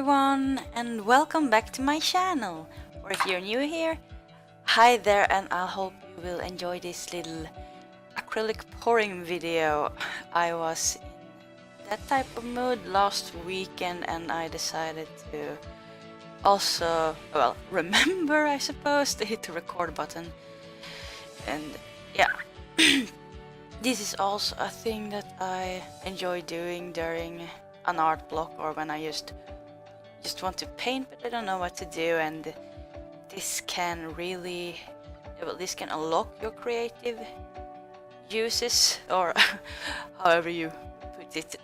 everyone, and welcome back to my channel. Or if you're new here, hi there, and I hope you will enjoy this little acrylic pouring video. I was in that type of mood last weekend and I decided to also, well, remember, I suppose, to hit the record button. And yeah, this is also a thing that I enjoy doing during an art block or when I just want to paint but I don't know what to do, and this can really, well, this can unlock your creative uses, or however you put it.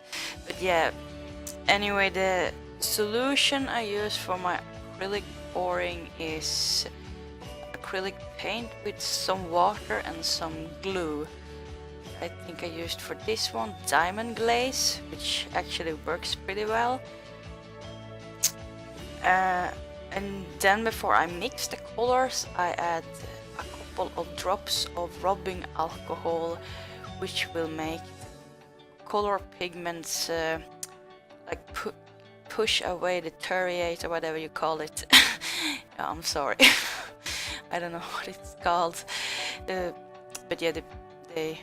But yeah, anyway, the solution I use for my acrylic pouring is acrylic paint with some water and some glue. I think I used for this one Diamonglaze, which actually works pretty well. And then before I mix the colors, I add a couple of drops of rubbing alcohol, which will make color pigments like push away, deteriorate, or whatever you call it. Yeah, I'm sorry. I don't know what it's called. But yeah, they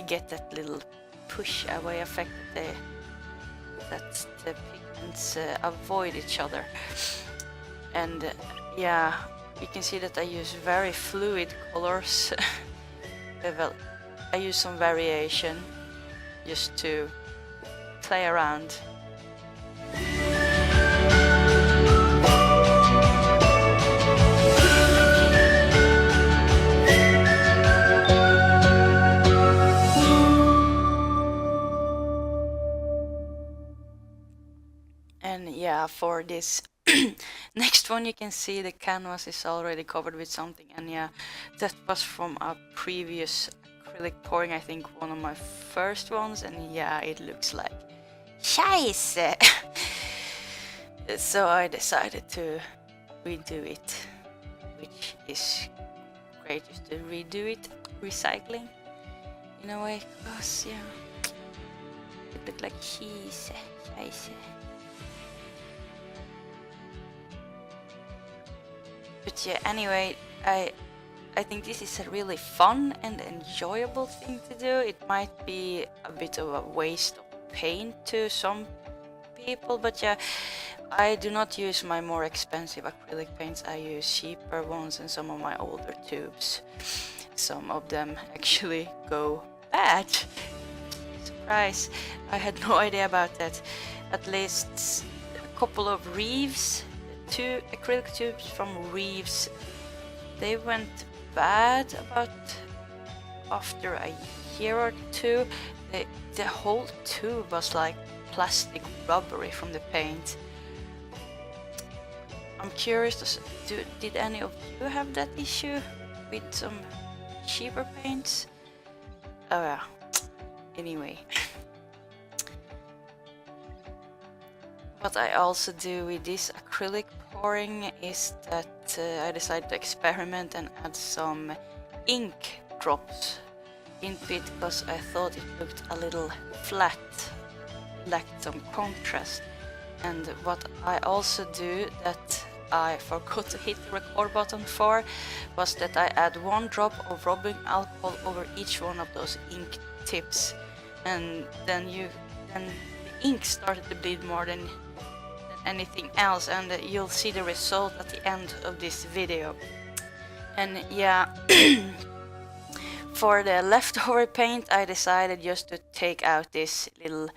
get that little push away effect that the pigments avoid each other. And yeah, you can see that I use very fluid colors. Well, I use some variation just to play around. And yeah, for this next one, you can see the canvas is already covered with something, and yeah, that was from a previous acrylic pouring, I think one of my first ones, and yeah, it looks like scheisse. So I decided to redo it, which is great, just to redo it, recycling in a way, because yeah, it looked like scheisse. But yeah, anyway, I think this is a really fun and enjoyable thing to do. It might be a bit of a waste of paint to some people, but yeah, I do not use my more expensive acrylic paints. I use cheaper ones and some of my older tubes. Some of them actually go bad. Surprise, I had no idea about that. At least a couple of Reeves, 2 acrylic tubes from Reeves, they went bad about after a year or two. The whole tube was like plastic rubbery from the paint. I'm curious, did any of you have that issue with some cheaper paints? Oh yeah, anyway. What I also do with this acrylic pouring is that I decided to experiment and add some ink drops into it, because I thought it looked a little flat, lacked some contrast. And what I also do that I forgot to hit the record button for was that I add 1 drop of rubbing alcohol over each one of those ink tips, and then the ink started to bleed more than anything else, and you'll see the result at the end of this video. And yeah, for the leftover paint, I decided just to take out this little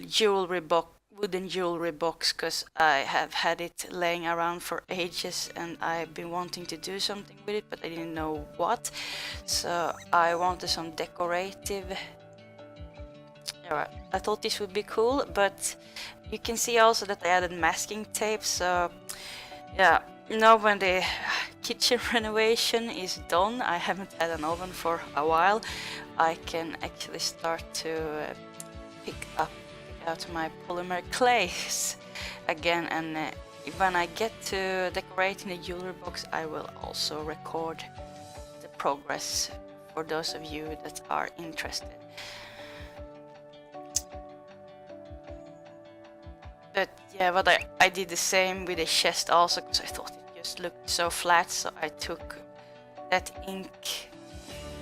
jewelry box, wooden jewelry box, because I have had it laying around for ages and I've been wanting to do something with it, but I didn't know what. So I wanted some decorative. I thought this would be cool, but you can see also that I added masking tape. So yeah, now when the kitchen renovation is done, I haven't had an oven for a while, I can actually start to pick out my polymer clays again, and when I get to decorating the jewelry box, I will also record the progress for those of you that are interested. But yeah, but I did the same with the chest also, because I thought it just looked so flat, so I took that ink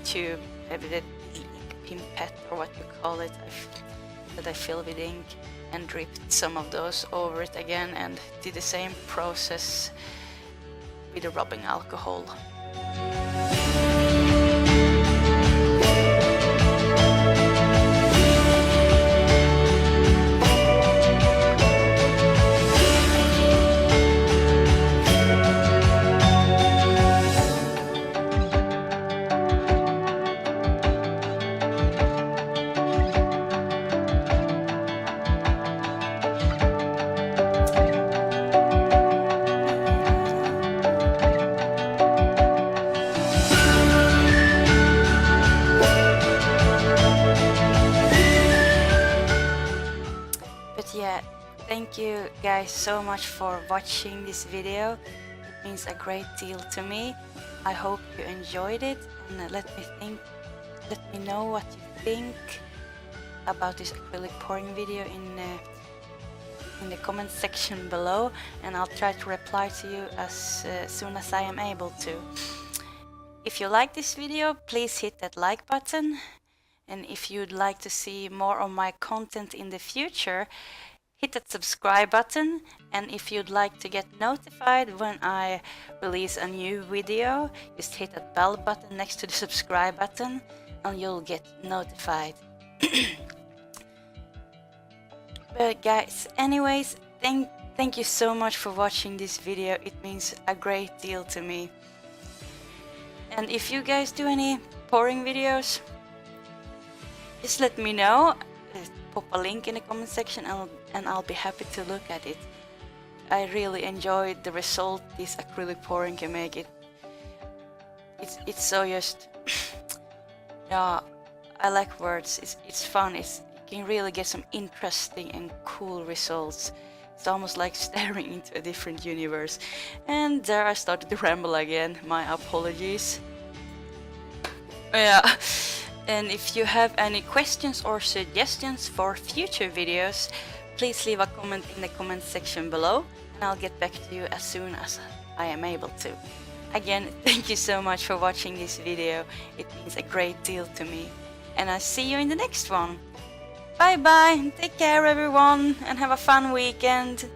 tube, maybe the ink pimpette or what you call it, that I filled with ink, and dripped some of those over it again, and did the same process with the rubbing alcohol. But yeah, thank you guys so much for watching this video. It means a great deal to me. I hope you enjoyed it, and let me know what you think about this acrylic pouring video in the comment section below, and I'll try to reply to you as soon as I am able to. If you like this video, please hit that like button. And if you'd like to see more of my content in the future, hit that subscribe button. And if you'd like to get notified when I release a new video, just hit that bell button next to the subscribe button and you'll get notified. But guys, anyways, thank you so much for watching this video. It means a great deal to me. And if you guys do any pouring videos, just let me know. Pop a link in the comment section and I'll be happy to look at it. I really enjoyed the result this acrylic pouring can make. It's so just yeah, I like words. It's fun. You can really get some interesting and cool results. It's almost like staring into a different universe. And there I started to ramble again. My apologies. Yeah. And if you have any questions or suggestions for future videos, please leave a comment in the comment section below, and I'll get back to you as soon as I am able to. Again, thank you so much for watching this video. It means a great deal to me. And I'll see you in the next one. Bye bye, take care everyone, and have a fun weekend.